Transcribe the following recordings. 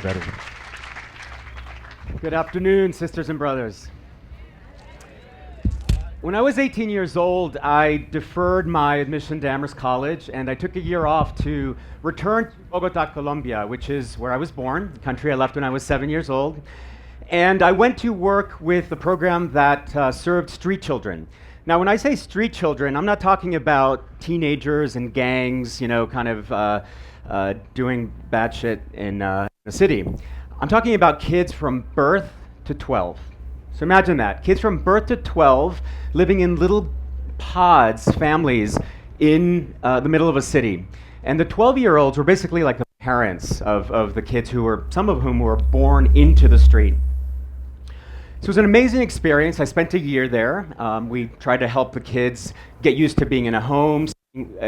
better. Good afternoon, sisters and brothers. When I was 18 years old, I deferred my admission to Amherst College, and I took a year off to return to Bogota, Colombia, which is where I was born, the country I left when I was 7 years old. And I went to work with a program that served street children. Now, when I say street children, I'm not talking about teenagers and gangs, kind of doing bad shit in the city. I'm talking about kids from birth to 12. So imagine that, kids from birth to 12 living in little pods, families, in the middle of a city. And the 12-year-olds were basically like the parents of the kids some of whom were born into the street. So it was an amazing experience. I spent a year there. We tried to help the kids get used to being in a home.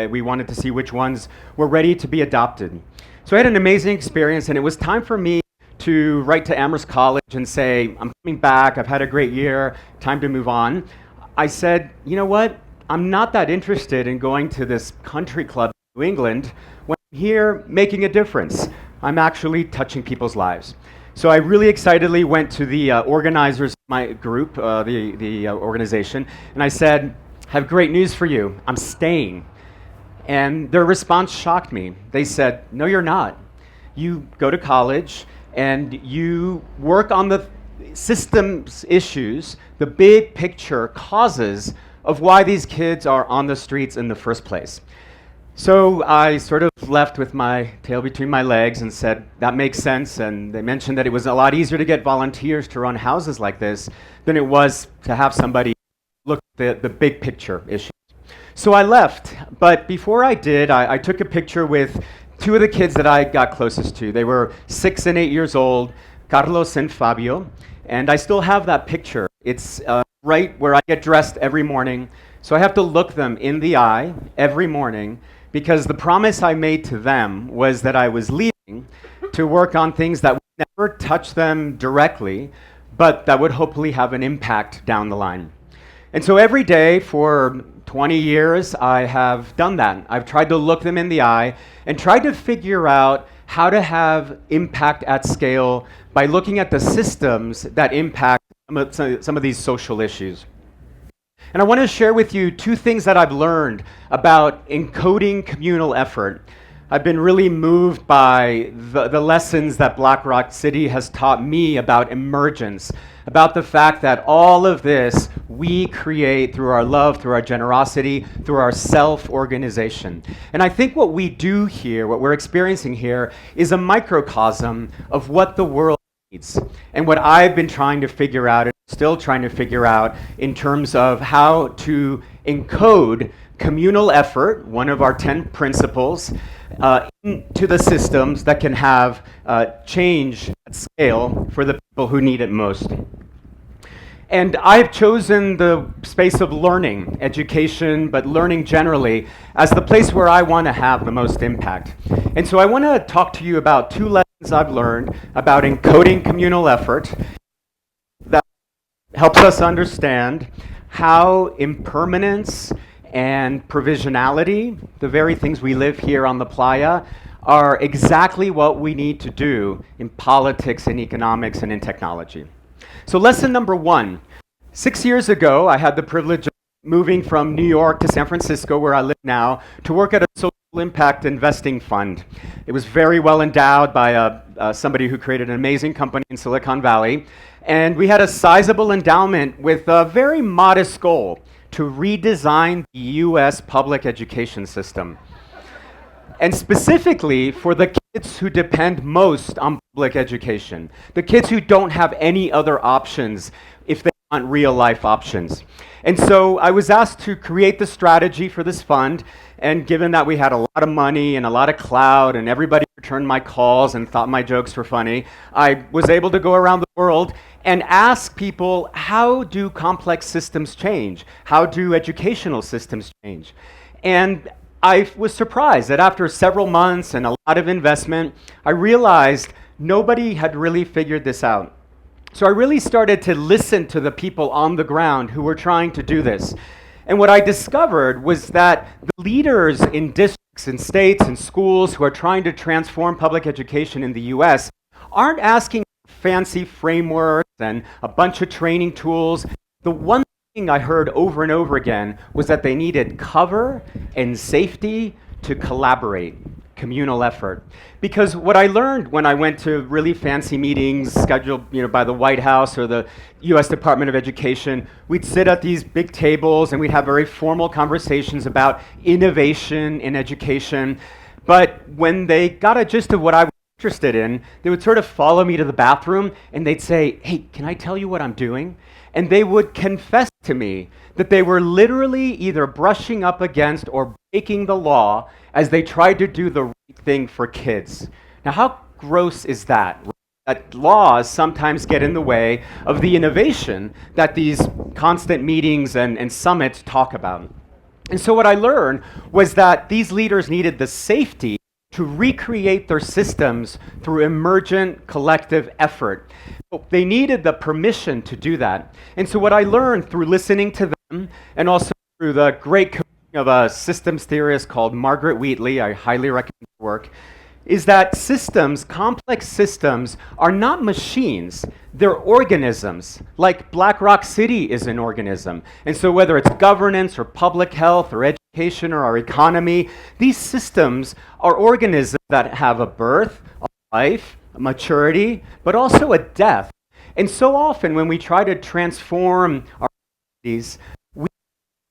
We wanted to see which ones were ready to be adopted. So I had an amazing experience, and it was time for me to write to Amherst College and say, I'm coming back, I've had a great year, time to move on. I said, you know what? I'm not that interested in going to this country club in New England when I'm here making a difference. I'm actually touching people's lives. So I really excitedly went to the organizers of my group, the organization, and I said, I have great news for you, I'm staying. And their response shocked me. They said, no, you're not. You go to college and you work on the systems issues, the big picture causes of why these kids are on the streets in the first place. So I sort of left with my tail between my legs and said, that makes sense. And they mentioned that it was a lot easier to get volunteers to run houses like this than it was to have somebody look at the big picture issues. So I left, but before I did, I took a picture with two of the kids that I got closest to. They were 6 and 8 years old, Carlos and Fabio, and I still have that picture. It's right where I get dressed every morning, so I have to look them in the eye every morning because the promise I made to them was that I was leaving to work on things that would never touch them directly, but that would hopefully have an impact down the line. And so every day for 20 years, I have done that. I've tried to look them in the eye and tried to figure out how to have impact at scale by looking at the systems that impact some of these social issues. And I want to share with you two things that I've learned about encoding communal effort. I've been really moved by the lessons that BlackRockCity has taught me about emergence, about the fact that all of this we create through our love, through our generosity, through our self-organization. And I think what we do here, what we're experiencing here, is a microcosm of what the world needs and what I've been trying to figure out and still trying to figure out in terms of how to encode communal effort, one of our 10 principles, into the systems that can have change at scale for the people who need it most. And I've chosen the space of learning, education, but learning generally, as the place where I want to have the most impact. And so I want to talk to you about two lessons I've learned about encoding communal effort that helps us understand how impermanence and provisionality, the very things we live here on the playa, are exactly what we need to do in politics, in economics, and in technology. So lesson number one, 6 years ago, I had the privilege of moving from New York to San Francisco, where I live now, to work at a social impact investing fund. It was very well endowed by somebody who created an amazing company in Silicon Valley. And we had a sizable endowment with a very modest goal to redesign the US public education system. And specifically for the kids who depend most on public education, the kids who don't have any other options if they want real life options. And so I was asked to create the strategy for this fund, and given that we had a lot of money and a lot of clout and everybody returned my calls and thought my jokes were funny, I was able to go around the world and ask people, how do complex systems change? How do educational systems change? And I was surprised that after several months and a lot of investment, I realized nobody had really figured this out. So I really started to listen to the people on the ground who were trying to do this. And what I discovered was that the leaders in districts and states and schools who are trying to transform public education in the US aren't asking for fancy frameworks and a bunch of training tools. The one thing I heard over and over again was that they needed cover and safety to collaborate, communal effort. Because what I learned when I went to really fancy meetings scheduled, by the White House or the US Department of Education, we'd sit at these big tables and we'd have very formal conversations about innovation in education. But when they got a gist of what I was interested in, they would sort of follow me to the bathroom and they'd say, "Hey, can I tell you what I'm doing?" And they would confess to me that they were literally either brushing up against or breaking the law as they tried to do the right thing for kids. Now, how gross is that? That laws sometimes get in the way of the innovation that these constant meetings and summits talk about. And so what I learned was that these leaders needed the safety to recreate their systems through emergent collective effort. They needed the permission to do that. And so what I learned through listening to them and also through the great coaching of a systems theorist called Margaret Wheatley, I highly recommend her work, is that systems, complex systems, are not machines. They're organisms. Like BlackRockCity is an organism. And so whether it's governance or public health or education or our economy, these systems are organisms that have a birth, a life, a maturity, but also a death. And so often when we try to transform our societies, we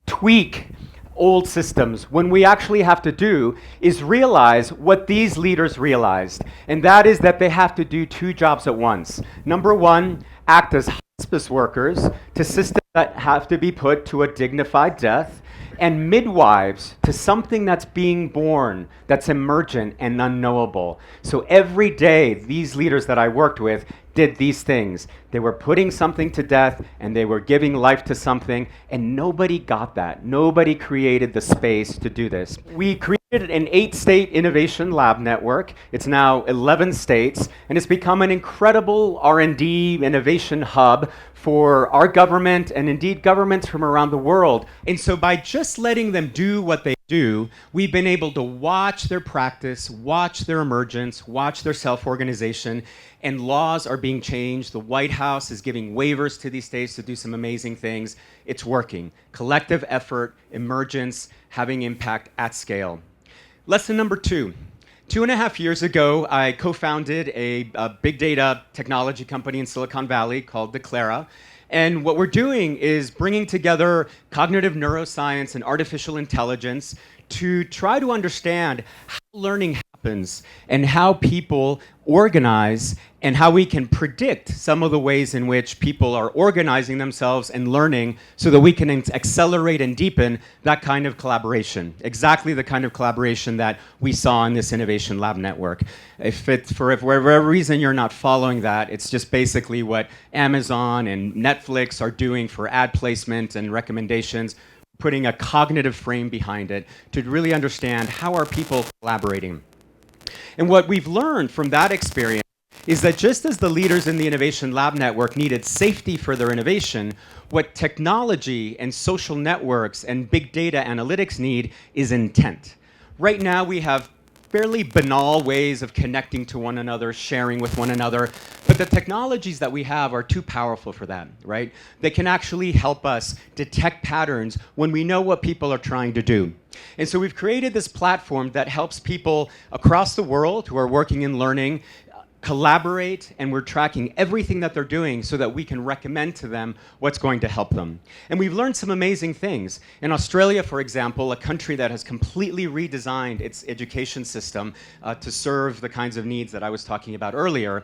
tweak old systems. When we actually have to do is realize what these leaders realized, and that is that they have to do two jobs at once. Number one, act as hospice workers to systems that have to be put to a dignified death, and midwives to something that's being born, that's emergent and unknowable. So every day, these leaders that I worked with did these things. They were putting something to death and they were giving life to something, and nobody got that. Nobody created the space to do this. We created an 8-state innovation lab network. It's now 11 states, and it's become an incredible R&D innovation hub for our government and indeed governments from around the world. And so by just letting them do what they do, we've been able to watch their practice, watch their emergence, watch their self-organization, and laws are being changed. The White House is giving waivers to these states to do some amazing things. It's working. Collective effort, emergence, having impact at scale. Lesson number 2. 2.5 years ago, I co-founded a big data technology company in Silicon Valley called Declara. And what we're doing is bringing together cognitive neuroscience and artificial intelligence to try to understand how learning happens and how people organize and how we can predict some of the ways in which people are organizing themselves and learning so that we can accelerate and deepen that kind of collaboration. Exactly the kind of collaboration that we saw in this Innovation Lab Network. If for whatever reason you're not following that, it's just basically what Amazon and Netflix are doing for ad placement and recommendations, putting a cognitive frame behind it to really understand how are people collaborating. And what we've learned from that experience is that just as the leaders in the Innovation Lab Network needed safety for their innovation, what technology and social networks and big data analytics need is intent. Right now we have fairly banal ways of connecting to one another, sharing with one another, but the technologies that we have are too powerful for that, right? They can actually help us detect patterns when we know what people are trying to do. And so we've created this platform that helps people across the world who are working in learning collaborate, and we're tracking everything that they're doing so that we can recommend to them what's going to help them. And we've learned some amazing things. In Australia, for example, a country that has completely redesigned its education system to serve the kinds of needs that I was talking about earlier,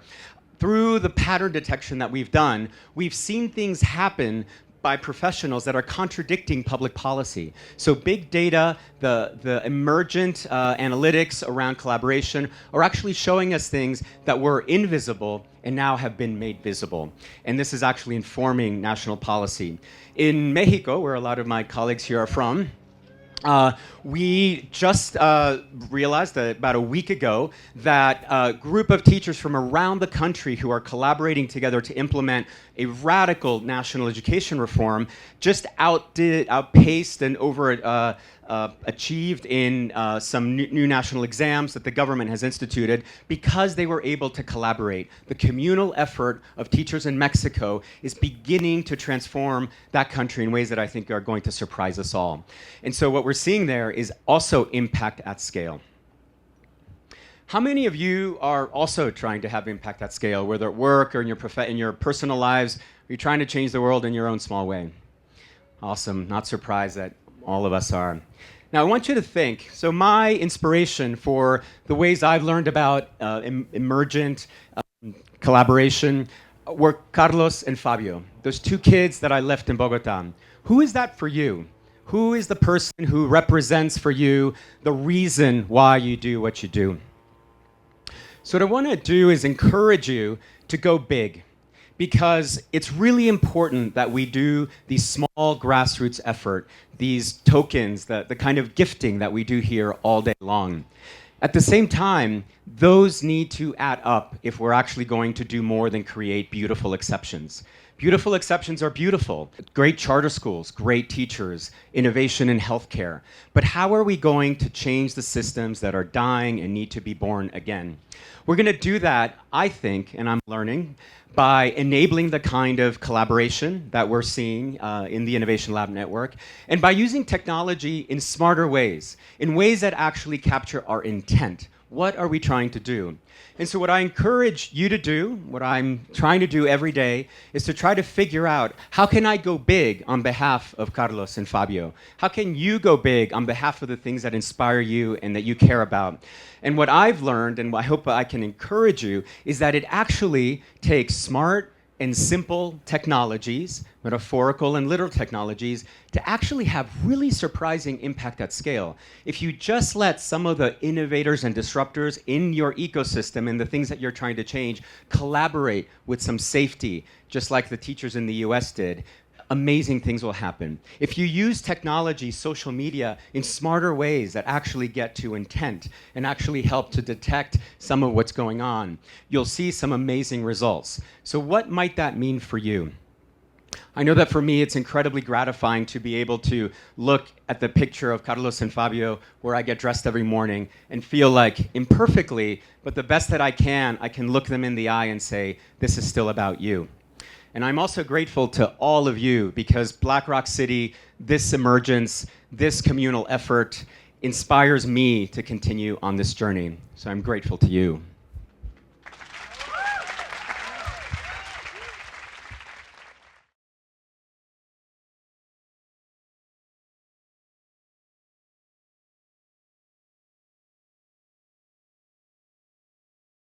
through the pattern detection that we've done, we've seen things happen by professionals that are contradicting public policy. So big data, the emergent analytics around collaboration are actually showing us things that were invisible and now have been made visible. And this is actually informing national policy. In Mexico, where a lot of my colleagues here are from, we just realized that about a week ago that a group of teachers from around the country who are collaborating together to implement a radical national education reform just outpaced and achieved in some new national exams that the government has instituted because they were able to collaborate. The communal effort of teachers in Mexico is beginning to transform that country in ways that I think are going to surprise us all. And so what we're seeing there is also impact at scale. How many of you are also trying to have impact at scale, whether at work or in your personal lives? Are you trying to change the world in your own small way? Awesome. Not surprised that all of us are. Now, I want you to think. So my inspiration for the ways I've learned about emergent collaboration were Carlos and Fabio, those two kids that I left in Bogota. Who is that for you? Who is the person who represents for you the reason why you do what you do? So what I want to do is encourage you to go big, because it's really important that we do these small grassroots effort, these tokens, the kind of gifting that we do here all day long. At the same time, those need to add up if we're actually going to do more than create beautiful exceptions. Beautiful exceptions are beautiful. Great charter schools, great teachers, innovation in healthcare. But how are we going to change the systems that are dying and need to be born again? We're going to do that, I think, and I'm learning, by enabling the kind of collaboration that we're seeing in the Innovation Lab Network, and by using technology in smarter ways, in ways that actually capture our intent. What are we trying to do? And so what I encourage you to do, what I'm trying to do every day, is to try to figure out, how can I go big on behalf of Carlos and Fabio? How can you go big on behalf of the things that inspire you and that you care about? And what I've learned, and I hope I can encourage you, is that it actually takes smart and simple technologies, metaphorical and literal technologies, to actually have really surprising impact at scale. If you just let some of the innovators and disruptors in your ecosystem and the things that you're trying to change collaborate with some safety, just like the teachers in the US did, amazing things will happen. If you use technology, social media, in smarter ways that actually get to intent and actually help to detect some of what's going on, you'll see some amazing results. So what might that mean for you? I know that for me, it's incredibly gratifying to be able to look at the picture of Carlos and Fabio, where I get dressed every morning, and feel like, imperfectly, but the best that I can look them in the eye and say, this is still about you. And I'm also grateful to all of you, because Black Rock City, this emergence, this communal effort inspires me to continue on this journey. So I'm grateful to you.